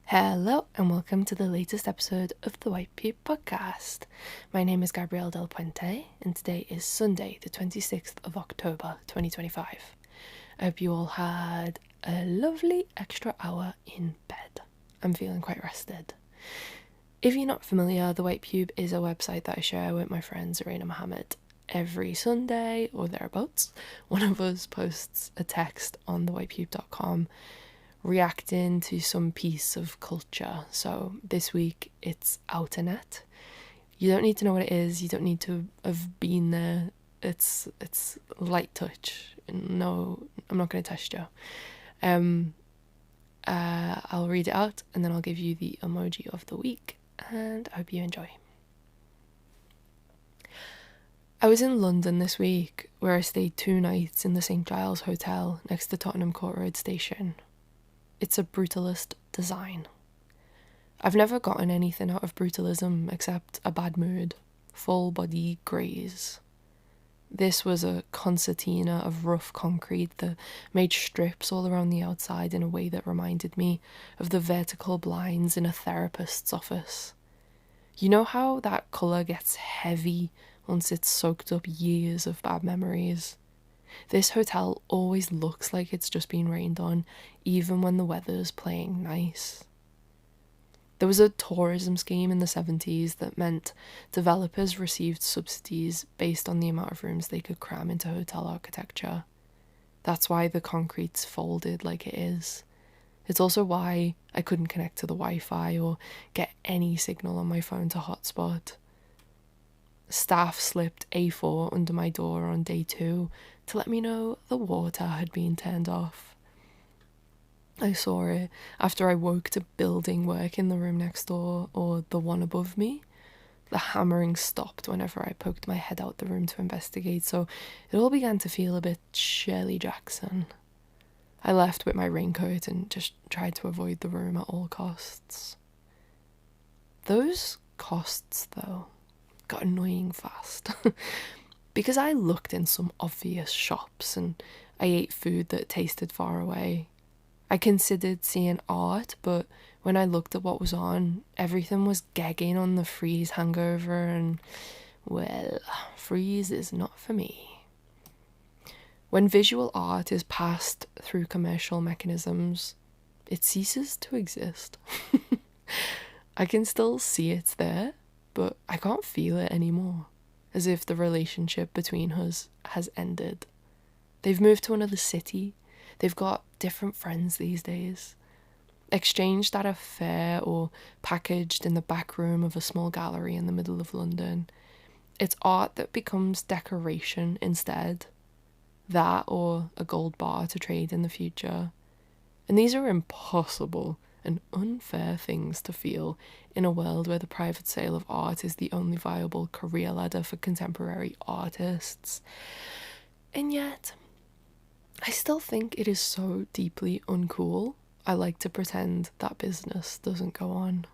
Hello and welcome to the latest episode of the White Pube podcast. My name is Gabrielle Del Puente and today is Sunday the 26th of October 2025. I hope you all had a lovely extra hour in bed. I'm feeling quite rested. If you're not familiar, the White Pube is a website that I share with my friend Zarina Mohammed. Every Sunday or thereabouts, one of us posts a text on thewhitepube.com reacting to some piece of culture. So this week it's Outernet. You don't need to know what it is, you don't need to have been there. It's light touch. No, I'm not going to test you. I'll read it out and then I'll give you the emoji of the week, and I hope you enjoy. I was in London this week, where I stayed 2 nights in the St Giles Hotel next to Tottenham Court Road Station. It's a brutalist design. I've never gotten anything out of brutalism except a bad mood, full body graze. This was a concertina of rough concrete that made strips all around the outside in a way that reminded me of the vertical blinds in a therapist's office. You know how that colour gets heavy once it's soaked up years of bad memories? This hotel always looks like it's just been rained on, even when the weather's playing nice. There was a tourism scheme in the 70s that meant developers received subsidies based on the amount of rooms they could cram into hotel architecture. That's why the concrete's folded like it is. It's also why I couldn't connect to the Wi-Fi or get any signal on my phone to hotspot. Staff slipped A4 under my door on day 2 to let me know the water had been turned off. I saw it after I woke to building work in the room next door, or the one above me. The hammering stopped whenever I poked my head out the room to investigate, so it all began to feel a bit Shirley Jackson. I left with my raincoat and just tried to avoid the room at all costs. Those costs, though, got annoying fast. Because I looked in some obvious shops and I ate food that tasted far away. I considered seeing art, but when I looked at what was on, everything was gagging on the Freeze hangover, and, well, Freeze is not for me. When visual art is passed through commercial mechanisms, it ceases to exist. I can still see it's there, but I can't feel it anymore, as if the relationship between us has ended. They've moved to another city, they've got different friends these days, exchanged at a fair or packaged in the back room of a small gallery in the middle of London. It's art that becomes decoration instead, that or a gold bar to trade in the future. And these are impossible and unfair things to feel in a world where the private sale of art is the only viable career ladder for contemporary artists. And yet, I still think it is so deeply uncool. I like to pretend that business doesn't go on.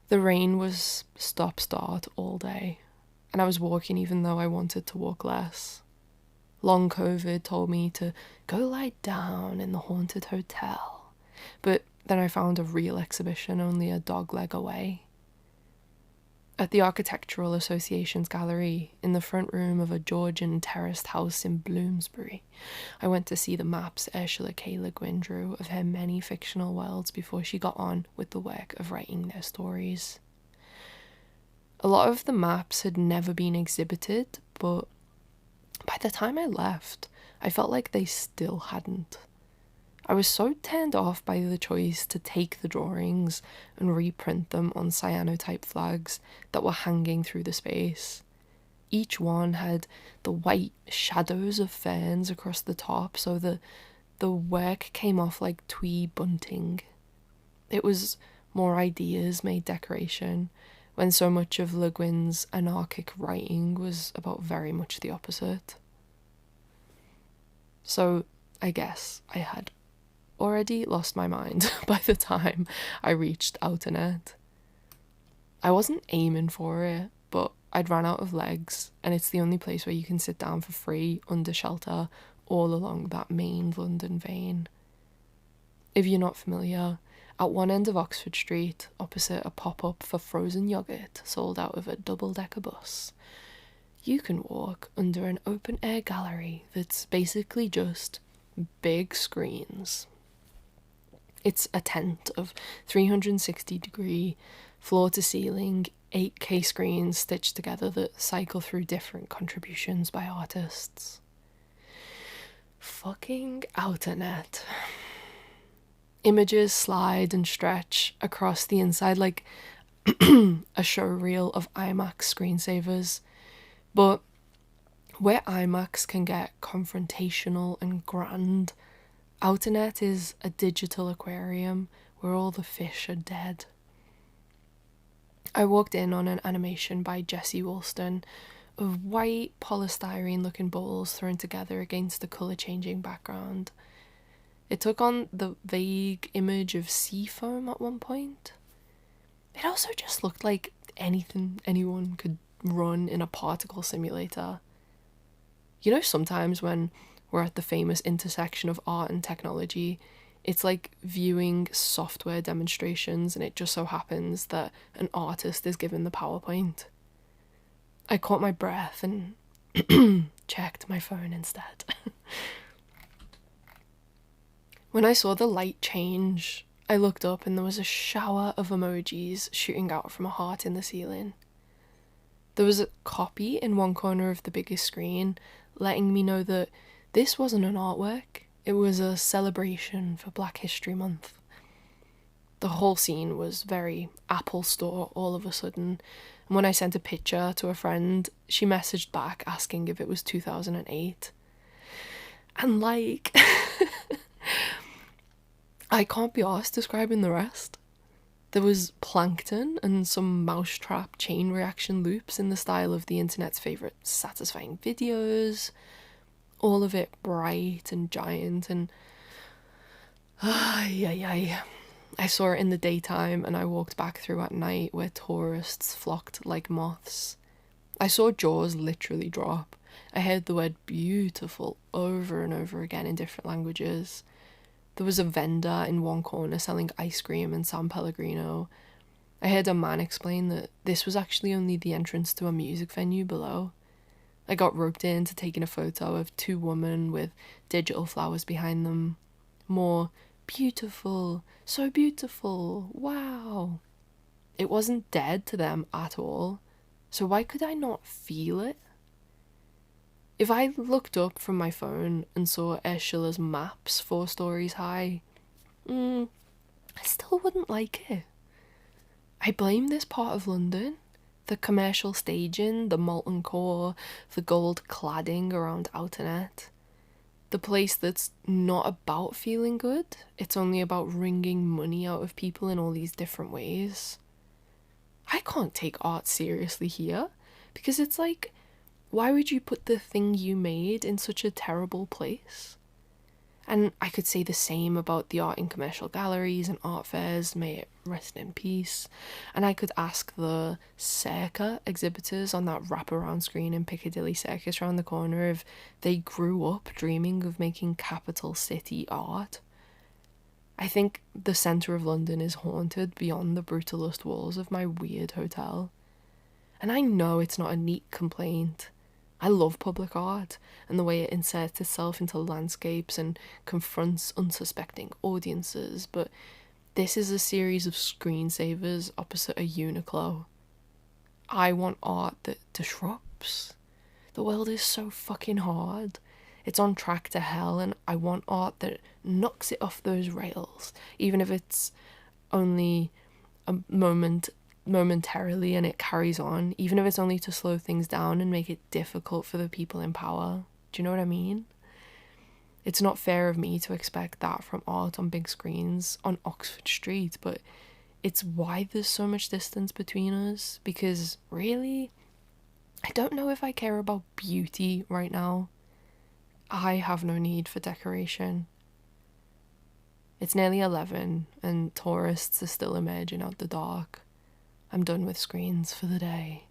The rain was stop-start all day, and I was walking even though I wanted to walk less. Long COVID told me to go lie down in the haunted hotel, but then I found a real exhibition only a dog leg away. At the Architectural Association's gallery, in the front room of a Georgian terraced house in Bloomsbury, I went to see the maps Ursula K. Le Guin drew of her many fictional worlds before she got on with the work of writing their stories. A lot of the maps had never been exhibited, but by the time I left, I felt like they still hadn't. I was so turned off by the choice to take the drawings and reprint them on cyanotype flags that were hanging through the space. Each one had the white shadows of ferns across the top, so the work came off like twee bunting. It was more ideas made decoration, when so much of Le Guin's anarchic writing was about very much the opposite. So I guess I had already lost my mind by the time I reached Outernet. I wasn't aiming for it, but I'd ran out of legs, and it's the only place where you can sit down for free under shelter all along that main London vein. If you're not familiar, at one end of Oxford Street, opposite a pop-up for frozen yoghurt sold out of a double-decker bus, you can walk under an open-air gallery that's basically just big screens. It's a tent of 360-degree, floor-to-ceiling, 8K screens stitched together that cycle through different contributions by artists. Fucking Outernet. Images slide and stretch across the inside like a show reel of IMAX screensavers. But where IMAX can get confrontational and grand, Outernet is a digital aquarium where all the fish are dead. I walked in on an animation by Jesse Woolston of white polystyrene looking bowls thrown together against a colour-changing background. It took on the vague image of sea foam at one point. It also just looked like anything anyone could run in a particle simulator. You know, sometimes when we're at the famous intersection of art and technology, it's like viewing software demonstrations and it just so happens that an artist is given the PowerPoint. I caught my breath and checked my phone instead. When I saw the light change, I looked up and there was a shower of emojis shooting out from a heart in the ceiling. There was a copy in one corner of the biggest screen letting me know that this wasn't an artwork, it was a celebration for Black History Month. The whole scene was very Apple Store all of a sudden, and when I sent a picture to a friend, she messaged back asking if it was 2008. And like... I can't be arsed describing the rest. There was plankton and some mousetrap chain reaction loops in the style of the internet's favourite satisfying videos. All of it bright and giant and... I saw it in the daytime and I walked back through at night where tourists flocked like moths. I saw jaws literally drop. I heard the word beautiful over and over again in different languages. There was a vendor in one corner selling ice cream and San Pellegrino. I heard a man explain that this was actually only the entrance to a music venue below. I got roped into taking a photo of two women with digital flowers behind them. More beautiful, so beautiful, wow. It wasn't dead to them at all, so why could I not feel it? If I looked up from my phone and saw Schiller's maps 4 stories high, I still wouldn't like it. I blame this part of London, the commercial staging, the molten core, the gold cladding around Outernet. The place that's not about feeling good, it's only about wringing money out of people in all these different ways. I can't take art seriously here, because it's like, why would you put the thing you made in such a terrible place? And I could say the same about the art in commercial galleries and art fairs, may it rest in peace. And I could ask the Circa exhibitors on that wraparound screen in Piccadilly Circus around the corner if they grew up dreaming of making capital city art. I think the centre of London is haunted beyond the brutalist walls of my weird hotel. And I know it's not a neat complaint. I love public art and the way it inserts itself into landscapes and confronts unsuspecting audiences, but this is a series of screensavers opposite a Uniqlo. I want art that disrupts. The world is so fucking hard. It's on track to hell, and I want art that knocks it off those rails, even if it's only a momentarily and it carries on, even if it's only to slow things down and make it difficult for the people in power. Do you know what I mean? It's not fair of me to expect that from art on big screens on Oxford Street, but it's why there's so much distance between us, because really, I don't know if I care about beauty right now. I have no need for decoration. It's nearly 11 and tourists are still emerging out the dark. I'm done with screens for the day.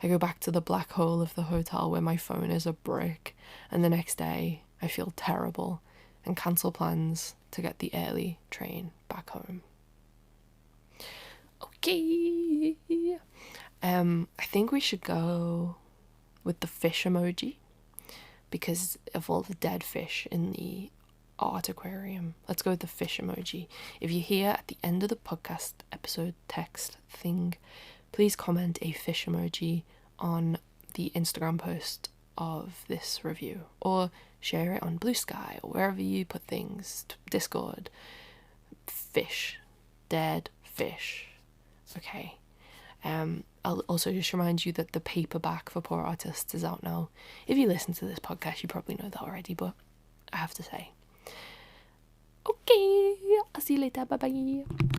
I go back to the black hole of the hotel where my phone is a brick, and the next day I feel terrible and cancel plans to get the early train back home. Okay. I think we should go with the fish emoji because of all the dead fish in the art aquarium. Let's go with the fish emoji. If you're here at the end of the podcast episode text thing, please comment a fish emoji on the Instagram post of this review, or share it on Blue Sky or wherever you put things, Discord. Fish, dead fish. Okay. I'll also just remind you that the paperback for Poor Artists is out now. If you listen to this podcast, you probably know that already, but I have to say. Okay, I'll see you later. Bye bye.